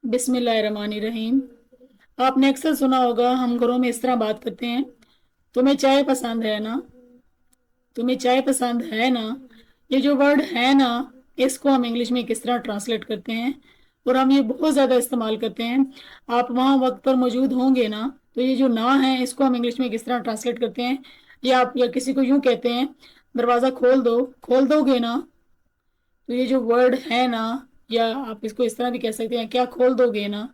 बिस्मिल्लाहिर्रहमानिर्रहीम। आपने अक्सर सुना होगा हम घरों में इस तरह बात करते हैं, तुम्हें चाय पसंद है ना? तुम्हें चाय पसंद है ना? ये जो वर्ड है ना, इसको हम इंग्लिश में किस तरह ट्रांसलेट करते हैं? और हम ये बहुत ज़्यादा इस्तेमाल करते हैं। आप वहाँ वक्त पर मौजूद होंगे ना, तो ये जो ना है इसको हम इंग्लिश में किस तरह ट्रांसलेट करते हैं? या किसी को यूँ कहते हैं, दरवाज़ा खोल दो, खोल दोगे ना? तो ये जो वर्ड है ना, या आप इसको इस तरह भी कह सकते हैं, क्या खोल दोगे ना?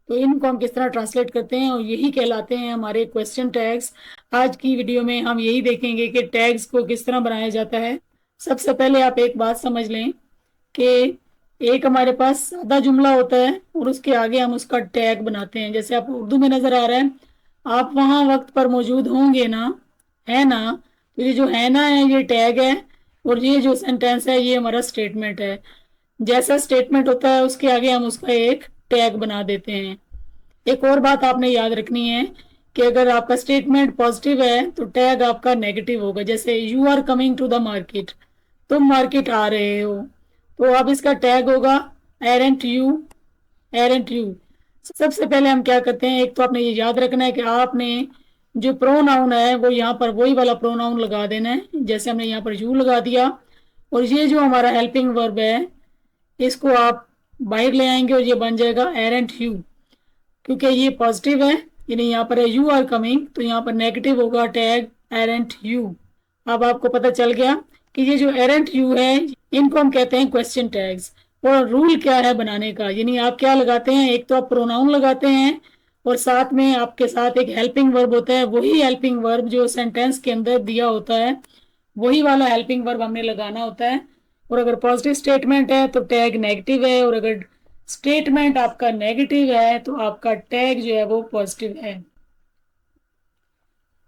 तो इनको हम किस तरह ट्रांसलेट करते हैं, और यही कहलाते हैं हमारे क्वेश्चन टैग्स। आज की वीडियो में हम यही देखेंगे कि टैग्स को किस तरह बनाया जाता है। सबसे पहले आप एक बात समझ लें कि एक हमारे पास सादा जुमला होता है और उसके आगे हम उसका टैग बनाते हैं। जैसे आप उर्दू में नजर आ रहा है, आप वहाँ वक्त पर मौजूद होंगे ना, है ना? तो ये जो है ना है, ये टैग है, और ये जो सेंटेंस है ये हमारा स्टेटमेंट है। जैसा स्टेटमेंट होता है उसके आगे हम उसका एक टैग बना देते हैं। एक और बात आपने याद रखनी है कि अगर आपका स्टेटमेंट पॉजिटिव है तो टैग आपका नेगेटिव होगा। जैसे you are coming to the market, तुम मार्केट आ रहे हो, तो अब इसका टैग होगा एरेंट यू, एरेंट यू। सबसे पहले हम क्या करते हैं, एक तो आपने ये याद रखना है कि आपने जो प्रोनाउन है वो यहाँ पर वही वाला प्रोनाउन लगा देना है। जैसे हमने यहाँ पर यू लगा दिया, और ये जो हमारा हेल्पिंग वर्ब है इसको आप बाहर ले आएंगे और ये बन जाएगा एरेंट यू। क्योंकि ये पॉजिटिव है, यानी यहाँ पर है यू आर कमिंग, तो यहाँ पर नेगेटिव होगा टैग एरेंट यू। अब आपको पता चल गया कि ये जो एरेंट यू है इनको हम कहते हैं क्वेश्चन टैग्स। और रूल क्या है बनाने का, यानी आप क्या लगाते हैं, एक तो आप प्रोनाउन लगाते हैं और साथ में आपके साथ एक हेल्पिंग वर्ब होता है। वही हेल्पिंग वर्ब जो सेंटेंस के अंदर दिया होता है, वही वाला हेल्पिंग वर्ब हमने लगाना होता है। और अगर पॉजिटिव स्टेटमेंट है तो टैग नेगेटिव है, और अगर स्टेटमेंट आपका नेगेटिव है तो आपका टैग जो है वो पॉजिटिव है।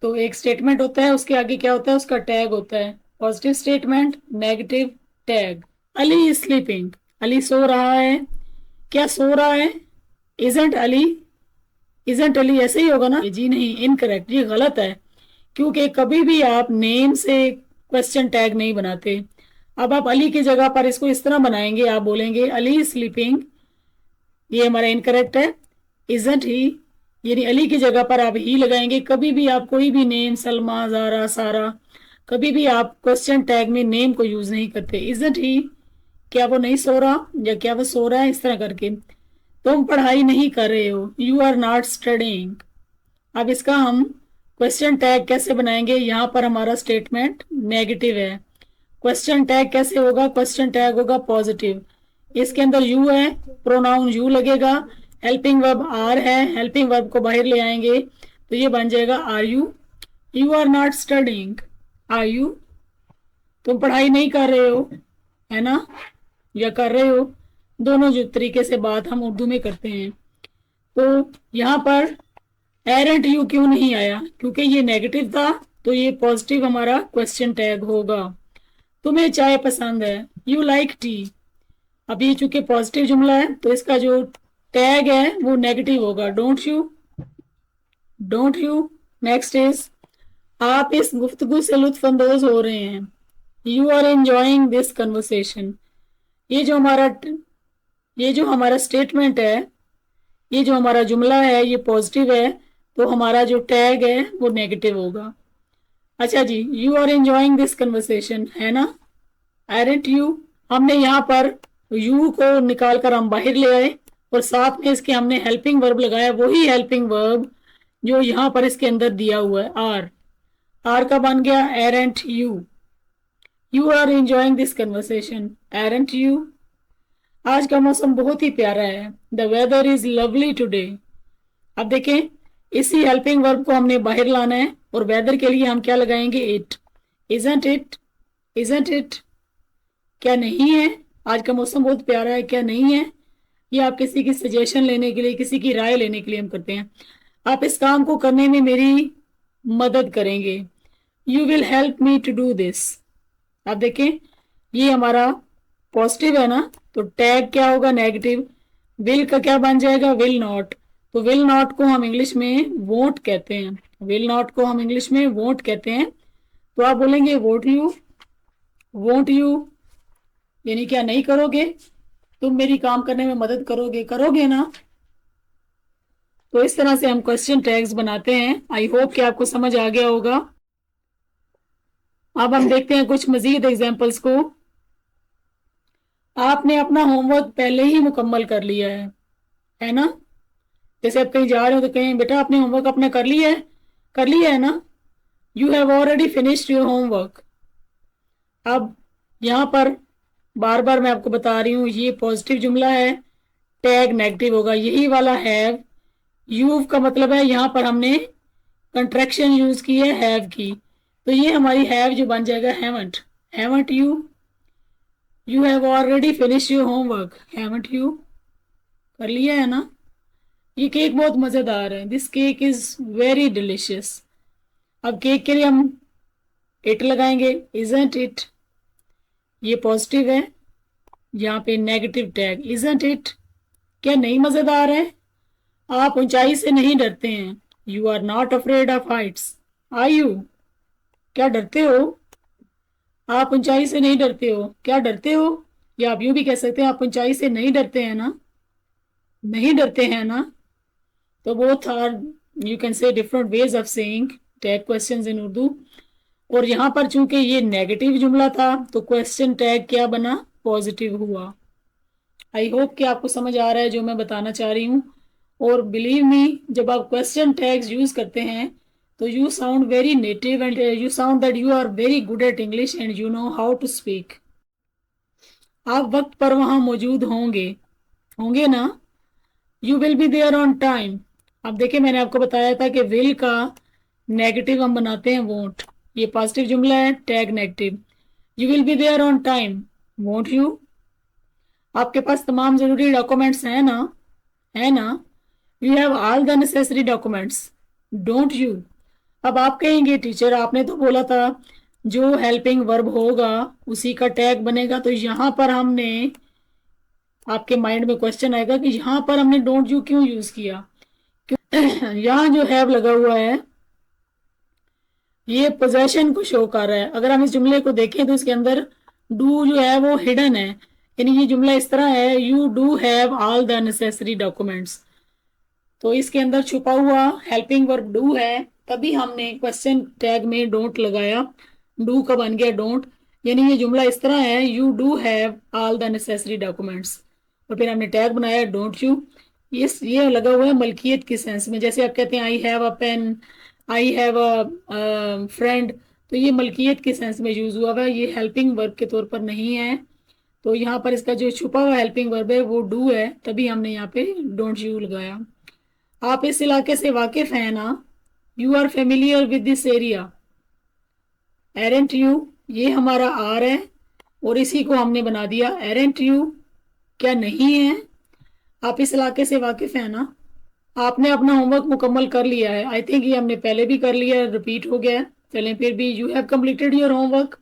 तो एक स्टेटमेंट होता है, उसके आगे क्या होता है, उसका टैग होता है। Positive statement, negative tag. Ali is sleeping, Ali सो रहा है। क्या सो रहा है? इजंट अली, इजंट अली ऐसे ही होगा ना? जी नहीं, इनकरेक्ट, ये गलत है। क्योंकि कभी भी आप नेम से क्वेश्चन टैग नहीं बनाते। अब आप अली की जगह पर इसको इस तरह बनाएंगे, आप बोलेंगे अली इज स्लीपिंग, ये हमारा इनकरेक्ट है। इजंट ही, यानी अली की जगह पर आप ही लगाएंगे। कभी भी आप कोई भी नेम, सलमा, जारा, सारा, कभी भी आप क्वेश्चन टैग में नेम को यूज नहीं करते। इजंट ही, क्या वो नहीं सो रहा, या क्या वो सो रहा है, इस तरह करके। तुम पढ़ाई नहीं कर रहे हो, यू आर नॉट स्टडिंग। अब इसका हम क्वेश्चन टैग कैसे बनाएंगे, यहाँ पर हमारा स्टेटमेंट नेगेटिव है। क्वेश्चन टैग कैसे होगा, क्वेश्चन टैग होगा पॉजिटिव। इसके अंदर यू है, प्रोनाउन यू लगेगा, हेल्पिंग वर्ब आर है, हेल्पिंग वर्ब को बाहर ले आएंगे तो ये बन जाएगा are you. You are not studying, are you? तुम पढ़ाई नहीं कर रहे हो, है ना, या कर रहे हो, दोनों जो तरीके से बात हम उर्दू में करते हैं। तो यहाँ पर एरेंट यू क्यों नहीं आया, क्योंकि ये नेगेटिव था, तो ये पॉजिटिव हमारा क्वेश्चन टैग होगा। तुम्हें चाय पसंद है, यू लाइक टी। अब ये चूंकि पॉजिटिव जुमला है तो इसका जो टैग है वो नेगेटिव होगा, don't you, don't you. Next is, आप इस गुफ्तगू से लुत्फानंदोज हो रहे हैं, you are enjoying this conversation. ये जो हमारा स्टेटमेंट है, ये जो हमारा जुमला है ये पॉजिटिव है, तो हमारा जो टैग है वो नेगेटिव होगा। अच्छा जी, you are enjoying this conversation, है ना, एरेंट यू। हमने यहाँ पर यू को निकाल कर हम बाहर ले आए और साथ में इसके हमने हेल्पिंग वर्ब लगाया, वही हेल्पिंग वर्ब जो यहाँ पर इसके अंदर दिया हुआ है, आर। आर का बन गया aren't you. You are enjoying this conversation, aren't you. आज का मौसम बहुत ही प्यारा है, the weather is lovely today. अब देखें, इसी हेल्पिंग वर्ब को हमने बाहर लाना है और वेदर के लिए हम क्या लगाएंगे, it. Isn't it, isn't it, क्या नहीं है, आज का मौसम बहुत प्यारा है, क्या नहीं है? ये आप किसी की सजेशन लेने के लिए, किसी की राय लेने के लिए हम करते हैं। आप इस काम को करने में मेरी मदद करेंगे, you will help me to do this. आप देखें, ये हमारा पॉजिटिव है ना, तो टैग क्या होगा, नेगेटिव। विल का क्या बन जाएगा, विल नॉट। तो विल नॉट को हम इंग्लिश में वोंट कहते हैं, विल नॉट को हम इंग्लिश में वोंट कहते हैं। तो आप बोलेंगे वोट यू, वोंट यू, यानी क्या नहीं करोगे, तुम मेरी काम करने में मदद करोगे ना। तो इस तरह से हम क्वेश्चन टैग्स बनाते हैं। आई होप कि आपको समझ आ गया होगा। अब हम देखते हैं कुछ मजीद एग्जाम्पल्स को। आपने अपना होमवर्क पहले ही मुकम्मल कर लिया है ना। जैसे आप कहीं जा रहे हो तो कहें बेटा आपने होमवर्क अपना कर लिया है ना। You have already finished your homework. अब यहाँ पर बार बार मैं आपको बता रही हूँ ये पॉजिटिव जुमला है, टैग नेगेटिव होगा। यही वाला हैव, यू का मतलब है यहाँ पर हमने कंट्रैक्शन यूज की है हैव की, तो ये हमारी हैव जो बन जाएगा haven't. Haven't you have already finish your homework. Haven't you कर लिया है ना। ये केक बहुत मजेदार है। This cake is very delicious. अब केक के लिए हम इट लगाएंगे, इजंट इट। ये पॉजिटिव है, यहाँ पे नेगेटिव टैग इजंट इट। क्या नहीं मजेदार है। आप ऊंचाई से नहीं डरते हैं। You are not afraid of heights. Are you, क्या डरते हो। आप ऊंचाई से नहीं डरते हो, क्या डरते हो। या आप यूं भी कह सकते हैं आप ऊंचाई से नहीं डरते हैं ना, नहीं डरते हैं ना। तो both are, you can say different ways of saying tag questions in Urdu. और यहाँ पर चूंकि ये नेगेटिव जुमला था तो क्वेश्चन टैग क्या बना, पॉजिटिव हुआ। आई होप कि आपको समझ आ रहा है जो मैं बताना चाह रही हूँ। और बिलीव मी, जब आप क्वेश्चन टैग्स यूज करते हैं तो you sound very native and you sound that you are very good at English and you know how to speak. आप वक्त पर वहां मौजूद होंगे ना। You will be there on time. अब देखिए मैंने आपको बताया था कि विल का नेगेटिव हम बनाते हैं वोंट। ये पॉजिटिव जुमला है, tag negative. You will be there on time, won't you. आपके पास तमाम जरूरी डॉक्यूमेंट्स हैं ना, है ना। You have all the necessary documents, don't you. अब आप कहेंगे टीचर आपने तो बोला था जो हेल्पिंग वर्ब होगा उसी का टैग बनेगा, तो यहाँ पर हमने, आपके माइंड में क्वेश्चन आएगा कि यहाँ पर हमने डोंट यू क्यों यूज किया। यहाँ जो हैव लगा हुआ है ये पोजेशन को शो कर रहा है। अगर हम इस जुमले को देखें तो इसके अंदर डू जो है वो हिडन है, यानी ये जुमला इस तरह है you do have all the necessary documents. तो इसके अंदर छुपा हुआ हेल्पिंग वर्ब डू है, तभी हमने क्वेश्चन टैग में डोंट लगाया। डू का बन गया डोंट, यानी ये जुमला इस तरह है you do have all the necessary documents, और फिर हमने टैग बनाया डोंट यू। ये लगा हुआ है मलकियत के सेंस में। जैसे आप कहते हैं I have a pen, I have a friend, तो ये मलकियत के सेंस में यूज हुआ है, ये हेल्पिंग वर्ब के तौर पर नहीं है। तो यहाँ पर इसका जो छुपा हुआ हेल्पिंग वर्ब है वो डू है, तभी हमने यहाँ पे डोंट यू लगाया। आप इस इलाके से वाकिफ हैं ना। You are familiar with this area. Aren't you, ये हमारा आर है और इसी को हमने बना दिया एरेंट यू, क्या नहीं है। आप इस इलाके से वाकिफ हैं ना। आपने अपना होमवर्क मुकम्मल कर लिया है। आई थिंक ये हमने पहले भी कर लिया है, रिपीट हो गया है। चलें फिर भी, you have completed your homework,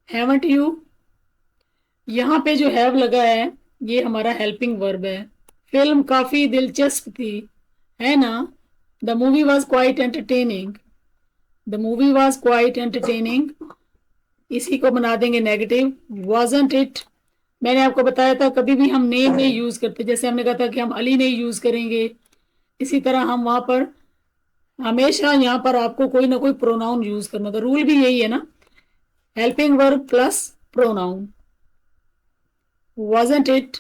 haven't you. यहाँ पे जो हैव लगा है ये हमारा हेल्पिंग वर्ब है। फिल्म काफी दिलचस्प थी, है ना। The movie was quite entertaining, the movie was quite entertaining, इसी को बना देंगे नेगेटिव। वॉजंट इट, मैंने आपको बताया था कभी भी हम नेम नहीं यूज करते। जैसे हमने कहा था कि हम अली नहीं यूज करेंगे, इसी तरह हम वहां पर हमेशा यहाँ पर आपको कोई ना कोई प्रोनाउन यूज करना था। रूल भी यही है ना, helping verb plus pronoun. Wasn't it,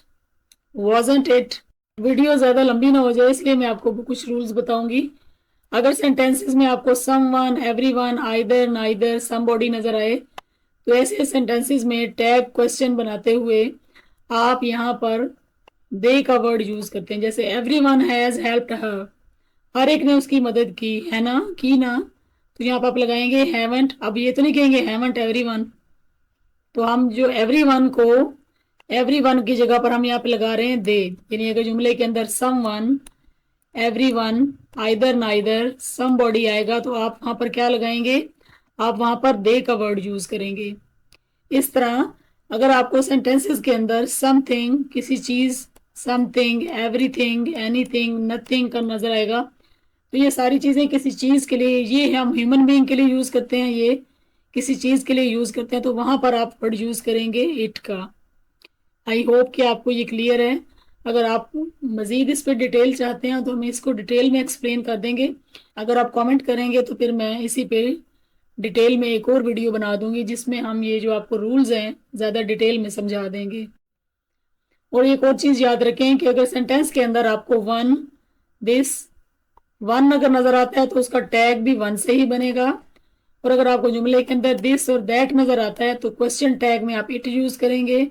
wasn't it. Video ज्यादा लंबी ना हो जाए इसलिए मैं आपको कुछ रूल्स बताऊंगी। अगर सेंटेंसेस में आपको someone, everyone, either, neither, somebody नजर आए तो ऐसे सेंटेंसेस में टैग क्वेश्चन बनाते हुए आप यहाँ पर दे का वर्ड यूज करते हैं। जैसे एवरीवन हैज हेल्प्ड हर, हर एक ने उसकी मदद की, है ना, की ना। तो यहाँ पर आप लगाएंगे हैवंट। अब ये तो नहीं कहेंगे हैवंट एवरीवन, तो हम जो एवरीवन को, एवरीवन की जगह पर हम यहाँ पे लगा रहे हैं दे। यानी अगर जुमले के अंदर someone, everyone, either, neither, somebody आएगा तो आप वहां पर क्या लगाएंगे, आप वहां पर दे का वर्ड यूज करेंगे। इस तरह अगर आपको सेंटेंसेस के अंदर समथिंग, किसी चीज, समथिंग, एवरीथिंग, एनीथिंग, नथिंग का नजर आएगा तो ये सारी चीजें किसी चीज के लिए, ये हम ह्यूमन बीइंग के लिए यूज करते हैं, ये किसी चीज के लिए यूज करते हैं, तो वहां पर आप वर्ड यूज करेंगे इट का। आई होप कि आपको ये क्लियर है। अगर आप मज़ीद इस पर डिटेल चाहते हैं तो हम इसको डिटेल में एक्सप्लेन कर देंगे। अगर आप कमेंट करेंगे तो फिर मैं इसी पे डिटेल में एक और वीडियो बना दूंगी जिसमें हम ये जो आपको रूल्स हैं ज़्यादा डिटेल में समझा देंगे। और एक और चीज़ याद रखें कि अगर सेंटेंस के अंदर आपको वन, दिस, वन अगर नज़र आता है तो उसका टैग भी वन से ही बनेगा। और अगर आपको जुमले के अंदर दिस और दैट नज़र आता है तो क्वेश्चन टैग में आप इट यूज़ करेंगे।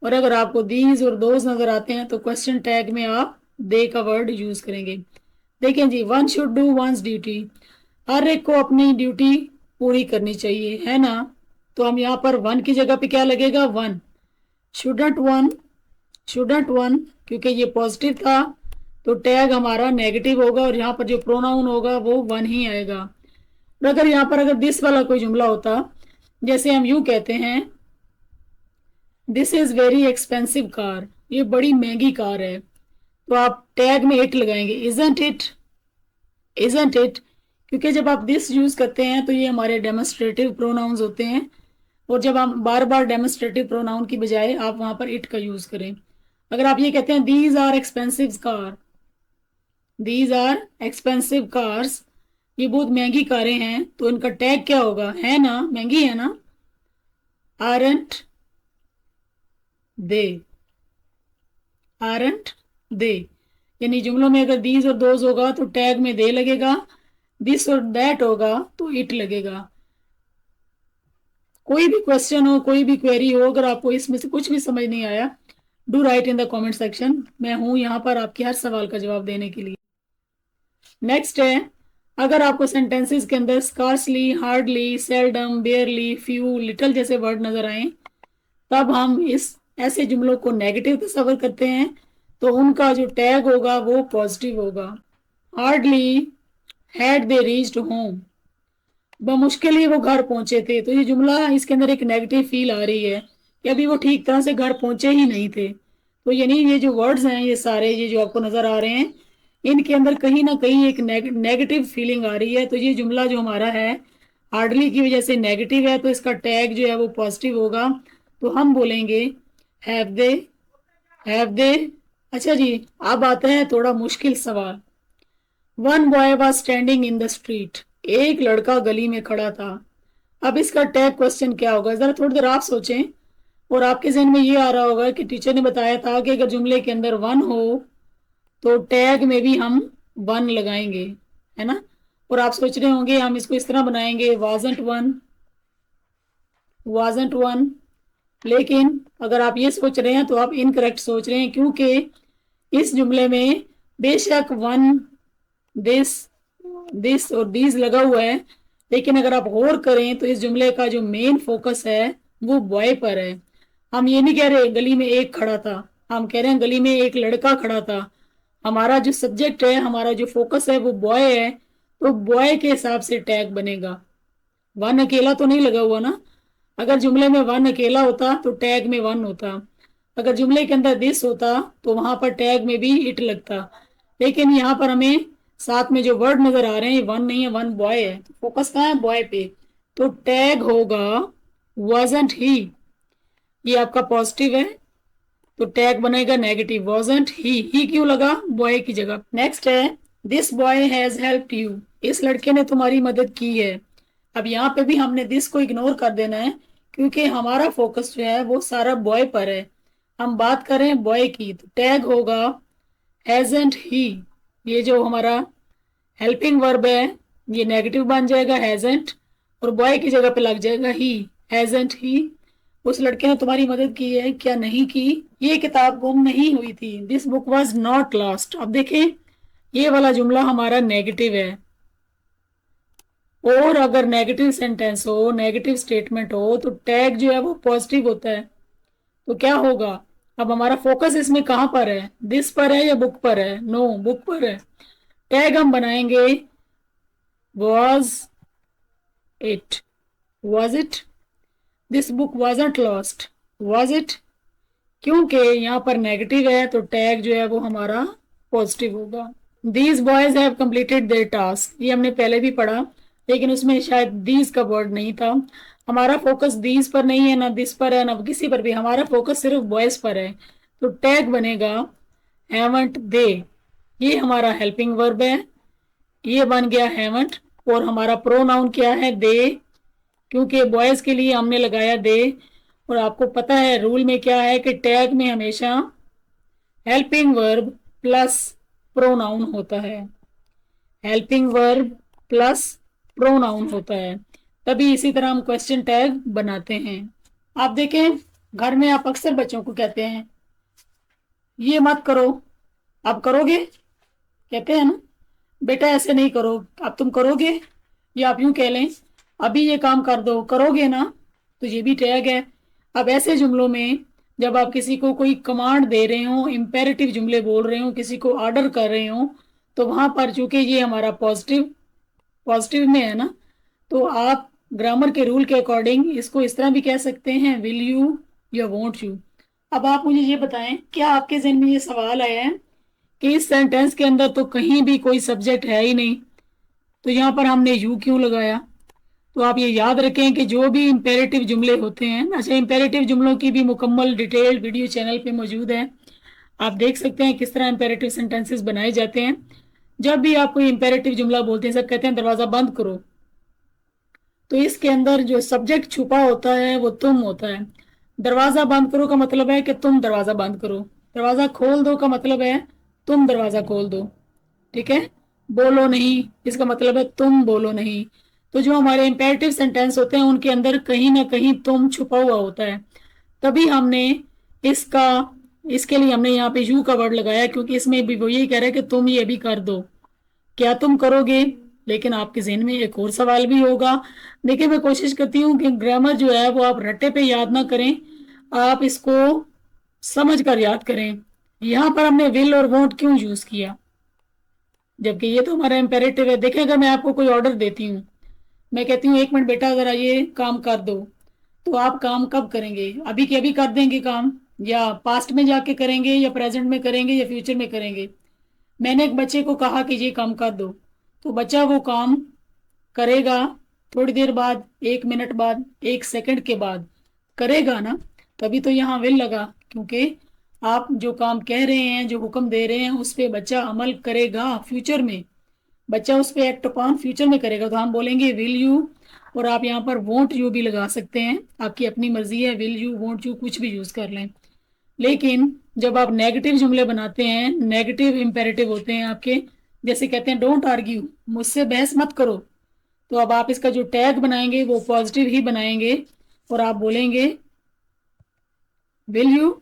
और अगर आपको दीज और दोज नज़र आते हैं तो क्वेश्चन टैग में आप दे का वर्ड यूज़ करेंगे। देखें जी, one should do one's duty, हर एक को अपनी ड्यूटी पूरी करनी चाहिए, है ना। तो हम यहाँ पर वन की जगह पे क्या लगेगा, one. Shouldn't one, shouldn't one क्योंकि ये पॉजिटिव था तो टैग हमारा नेगेटिव होगा और यहाँ पर जो प्रोनाउन होगा वो वन ही आएगा। और अगर यहाँ पर अगर दिस वाला कोई जुमला होता, जैसे हम यूं कहते हैं this is very expensive car, ये बड़ी महंगी कार है, तो आप टैग में इट लगाएंगे, इजंट इट, इजंट इट, क्योंकि जब आप दिस यूज करते हैं तो ये हमारे डेमोन्स्ट्रेटिव प्रोनाउंस होते हैं। और जब हम बार बार डेमोन्स्ट्रेटिव प्रोनाउन की बजाय आप वहां पर इट का यूज करें। अगर आप ये कहते हैं these are expensive car, these are expensive cars, ये बहुत महंगी कारें हैं, तो इनका टैग क्या होगा, है ना, महंगी है ना, आरंट दे, आरंट दे। यानी जुमलों में अगर दीज और दोज होगा तो टैग में दे लगेगा, दिस और दैट होगा तो इट लगेगा। कोई भी क्वेश्चन हो, कोई भी क्वेरी हो, अगर आपको इसमें से कुछ भी समझ नहीं आया, do right in the comment section, मैं हूं यहाँ पर आपके हर सवाल का जवाब देने के लिए। नेक्स्ट है, अगर आपको सेंटेंसेस के अंदर scarcely, hardly, seldom, बेयरली, few, little जैसे वर्ड नजर आए, तब हम इस ऐसे जुमलों को नेगेटिव तस्वर करते हैं, तो उनका जो टैग होगा वो पॉजिटिव होगा। Hardly had they reached home, बमुश्किल ही वो घर पहुंचे थे, तो ये जुमला इसके अंदर एक नेगेटिव फील आ रही है कि अभी वो ठीक तरह से घर पहुंचे ही नहीं थे। तो यानी ये जो वर्ड्स हैं ये सारे ये जो आपको नजर आ रहे हैं इनके अंदर कहीं ना कहीं एक नेगेटिव फीलिंग आ रही है। तो ये जुमला जो हमारा है हार्डली की वजह से नेगेटिव है, तो इसका टैग जो है वो पॉजिटिव होगा। तो हम बोलेंगे हैव दे, हैव दे। अच्छा जी, अब आता है थोड़ा मुश्किल सवाल। One boy was standing in the street, एक लड़का गली में खड़ा था। अब इसका टैग क्वेश्चन क्या होगा, जरा थोड़ी देर आप सोचें और आपके जहन में ये आ रहा होगा कि टीचर ने बताया था कि अगर जुमले के अंदर वन हो तो टैग में भी हम वन लगाएंगे, है ना। और आप सोच रहे होंगे हम इसको इस तरह बनाएंगे वाजंट वन, वाजंट वन, लेकिन अगर आप ये सोच रहे हैं तो आप इनकरेक्ट सोच रहे हैं, क्योंकि इस जुमले में बेशक वन, दिस और दीज लगा हुआ है, लेकिन अगर आप गौर करें तो इस जुमले का जो मेन फोकस है वो बॉय पर है। हम ये नहीं कह रहे गली में एक खड़ा था, हम कह रहे हैं गली में एक लड़का खड़ा था। हमारा जो सब्जेक्ट है, हमारा जो फोकस है वो बॉय है, तो बॉय के हिसाब से टैग बनेगा। वन अकेला तो नहीं लगा हुआ ना, अगर जुमले में वन अकेला होता तो टैग में वन होता, अगर जुमले के अंदर दिस होता तो वहां पर टैग में भी इट लगता। लेकिन यहाँ पर हमें साथ में जो वर्ड नजर आ रहे हैं वन नहीं है, वन बॉय है, तो फोकस कहाँ है, बॉय पे, तो टैग होगा wasn't ही। ये आपका पॉजिटिव है तो टैग बनेगा नेगेटिव, wasn't ही क्यों लगा बॉय की जगह। नेक्स्ट है this boy has helped you, इस लड़के ने तुम्हारी मदद की है। अब यहाँ पे भी हमने दिस को इग्नोर कर देना है क्योंकि हमारा फोकस जो है वो सारा बॉय पर है, हम बात कर रहे हैं बॉय की, तो टैग होगा हैजंट ही। ये जो हमारा हेल्पिंग वर्ब है ये नेगेटिव बन जाएगा हैजंट, और बॉय की जगह पे लग जाएगा ही, हैजंट ही। उस लड़के ने तुम्हारी मदद की है, क्या नहीं की, ये किताब गुम नहीं हुई थी, this book was not lost. अब देखें ये वाला जुमला हमारा नेगेटिव है, और अगर नेगेटिव सेंटेंस हो, नेगेटिव स्टेटमेंट हो, तो टैग जो है वो पॉजिटिव होता है। तो क्या होगा, अब हमारा फोकस इसमें कहां पर है, दिस पर है या बुक पर है, नो बुक पर है। टैग हम बनाएंगे was it, was it, this book wasn't lost, was it, क्योंकि यहाँ पर नेगेटिव है तो टैग जो है वो हमारा पॉजिटिव होगा। These boys have completed their task, ये हमने पहले भी पढ़ा लेकिन उसमें शायद these का वर्ड नहीं था, हमारा फोकस दीज पर नहीं है, ना दिस पर है, ना किसी पर भी, हमारा फोकस सिर्फ बॉयज पर है। तो टैग बनेगा हैवंट दे, ये हमारा हेल्पिंग वर्ब है, ये बन गया हैवंट। और हमारा प्रोनाउन क्या है? दे, क्योंकि बॉयज के लिए हमने लगाया दे। और आपको पता है रूल में क्या है कि टैग में हमेशा हेल्पिंग वर्ब प्लस प्रोनाउन होता है, हेल्पिंग वर्ब प्लस प्रोनाउन होता है, तभी इसी तरह हम क्वेश्चन टैग बनाते हैं। आप देखें घर में आप अक्सर बच्चों को कहते हैं ये मत करो, आप करोगे? कहते हैं ना, बेटा ऐसे नहीं करो, अब तुम करोगे? या आप यूं कह लें अभी ये काम कर दो, करोगे ना? तो ये भी टैग है। अब ऐसे जुमलों में जब आप किसी को कोई कमांड दे रहे हो, इंपेरेटिव जुमले बोल रहे हो, किसी को ऑर्डर कर रहे हो, तो वहां पर चूंकि ये हमारा पॉजिटिव पॉजिटिव में है ना, तो आप ग्रामर के रूल के अकॉर्डिंग इसको इस तरह भी कह सकते हैं, विल यू या वोंट यू। अब आप मुझे ये बताएं, क्या आपके जहन में ये सवाल आया है कि इस सेंटेंस के अंदर तो कहीं भी कोई सब्जेक्ट है ही नहीं, तो यहाँ पर हमने यू क्यों लगाया? तो आप ये याद रखें कि जो भी इंपेरेटिव जुमले होते हैं, अच्छा इंपेरेटिव जुमलों की भी मुकम्मल डिटेल वीडियो चैनल पे मौजूद है, आप देख सकते हैं किस तरह इंपेरेटिव सेंटेंसेस बनाए जाते हैं। जब भी आप कोई इंपेरेटिव जुमला बोलते हैं, सब कहते हैं दरवाजा बंद करो, तो इसके अंदर जो सब्जेक्ट छुपा होता है वो तुम होता है। दरवाजा बंद करो का मतलब है कि तुम दरवाजा बंद करो, दरवाजा खोल दो का मतलब है तुम दरवाजा खोल दो, ठीक है? बोलो नहीं, इसका मतलब है तुम बोलो नहीं। तो जो हमारे इंपेरेटिव सेंटेंस होते हैं उनके अंदर कहीं ना कहीं तुम छुपा हुआ होता है, तभी हमने इसका इसके लिए हमने यहाँ पे यू का वर्ड लगाया, क्योंकि इसमें भी वो यही कह रहा है कि तुम ये भी कर दो, क्या तुम करोगे? लेकिन आपके जहन में एक और सवाल भी होगा। देखिए मैं कोशिश करती हूँ कि ग्रामर जो है वो आप रट्टे पे याद ना करें, आप इसको समझ कर याद करें। यहाँ पर हमने विल और वोंट क्यों यूज किया, जबकि ये तो हमारा इम्पेरेटिव है? देखिए अगर मैं आपको कोई ऑर्डर देती हूँ, मैं कहती हूँ एक मिनट बेटा जरा ये काम कर दो, तो आप काम कब करेंगे? अभी के अभी कर देंगे काम, या पास्ट में जाके करेंगे, या प्रेजेंट में करेंगे, या फ्यूचर में करेंगे? मैंने एक बच्चे को कहा कि ये काम कर दो, तो बच्चा वो काम करेगा थोड़ी देर बाद, 1 मिनट बाद, 1 सेकंड के बाद करेगा ना, तभी तो यहाँ विल लगा, क्योंकि आप जो काम कह रहे हैं, जो हुक्म दे रहे हैं, उस पे बच्चा अमल करेगा फ्यूचर में, बच्चा उस पे एक्ट अपॉन फ्यूचर में करेगा, तो हम बोलेंगे विल यू। और आप यहाँ पर वोंट यू भी लगा सकते हैं, आपकी अपनी मर्जी है, विल यू वोंट यू कुछ भी यूज कर लें। लेकिन जब आप नेगेटिव जुमले बनाते हैं, नेगेटिव इंपेरेटिव होते हैं आपके, जैसे कहते हैं डोंट आर्ग्यू, मुझसे बहस मत करो, तो अब आप इसका जो टैग बनाएंगे वो पॉजिटिव ही बनाएंगे, और आप बोलेंगे will you,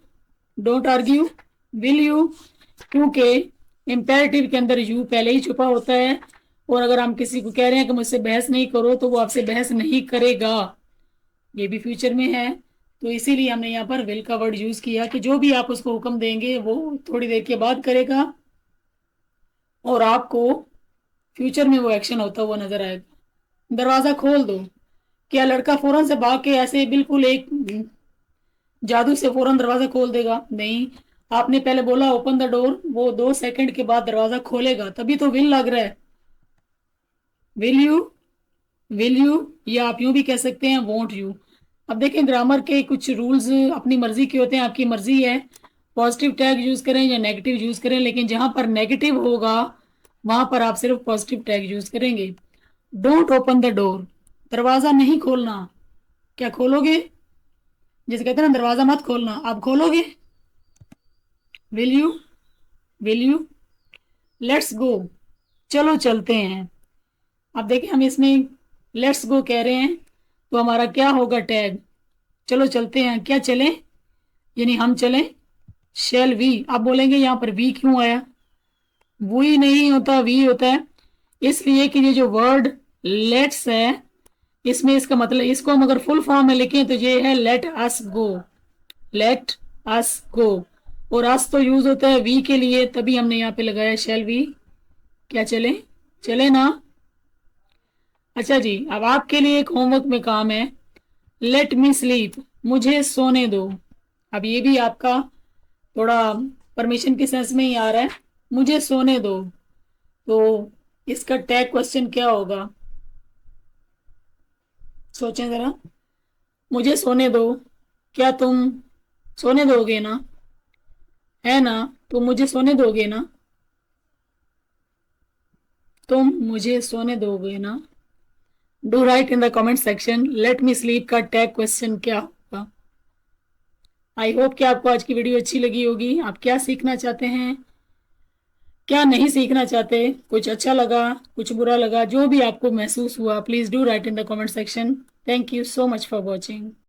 don't argue, will you, क्योंकि इंपेरेटिव के अंदर यू पहले ही छुपा होता है। और अगर हम किसी को कह रहे हैं कि मुझसे बहस नहीं करो, तो वो आपसे बहस नहीं करेगा, ये भी फ्यूचर में है। तो इसीलिए हमने यहाँ पर विल का वर्ड यूज किया कि जो भी आप उसको हुक्म देंगे वो थोड़ी देर के बाद करेगा, और आपको फ्यूचर में वो एक्शन होता हुआ नजर आएगा। दरवाजा खोल दो, क्या लड़का फौरन से भाग के ऐसे बिल्कुल एक जादू से फौरन दरवाजा खोल देगा? नहीं, आपने पहले बोला ओपन द डोर, वो 2 सेकंड के बाद दरवाजा खोलेगा, तभी तो विल लग रहा है, विल यू, विल यू, या आप यूं भी कह सकते हैं वोंट यू। अब देखें ग्रामर के कुछ रूल्स अपनी मर्जी के होते हैं, आपकी मर्जी है पॉजिटिव टैग यूज करें या नेगेटिव यूज करें, लेकिन जहां पर नेगेटिव होगा वहां पर आप सिर्फ पॉजिटिव टैग यूज करेंगे। डोंट ओपन द डोर, दरवाजा नहीं खोलना, क्या खोलोगे? जैसे कहते हैं ना दरवाजा मत खोलना, आप खोलोगे? Will you, will you. Let's go, चलो चलते हैं। अब देखिए हम इसमें लेट्स गो कह रहे हैं, तो हमारा क्या होगा टैग? चलो चलते हैं, क्या चलें? यानी हम चलें, शेल वी। आप बोलेंगे यहाँ पर वी क्यों आया? वी नहीं होता, वी होता है, इसलिए कि ये जो वर्ड लेट्स है, इसमें इसका मतलब, इसको हम अगर फुल फॉर्म में लिखें तो ये है लेट अस गो, लेट अस गो। और अस तो यूज होता है वी के लिए, तभी हमने यहाँ पे लगाया शेल वी, क्या चले? चले ना? अच्छा जी, अब आपके लिए एक होमवर्क में काम है, लेट मी स्लीप, मुझे सोने दो। अब ये भी आपका थोड़ा परमिशन के सेंस में ही आ रहा है, मुझे सोने दो, तो इसका टैग क्वेश्चन क्या होगा? सोचें जरा। मुझे सोने दो, क्या तुम सोने दोगे ना, है ना, तुम मुझे सोने दोगे ना, तुम मुझे सोने दोगे ना। Do right in the comment section let me sleep का टैग क्वेश्चन क्या होगा। आई होप कि आपको आज की वीडियो अच्छी लगी होगी। आप क्या सीखना चाहते हैं, क्या नहीं सीखना चाहते, कुछ अच्छा लगा, कुछ बुरा लगा, जो भी आपको महसूस हुआ, please do right in the comment section. Thank you so much for watching.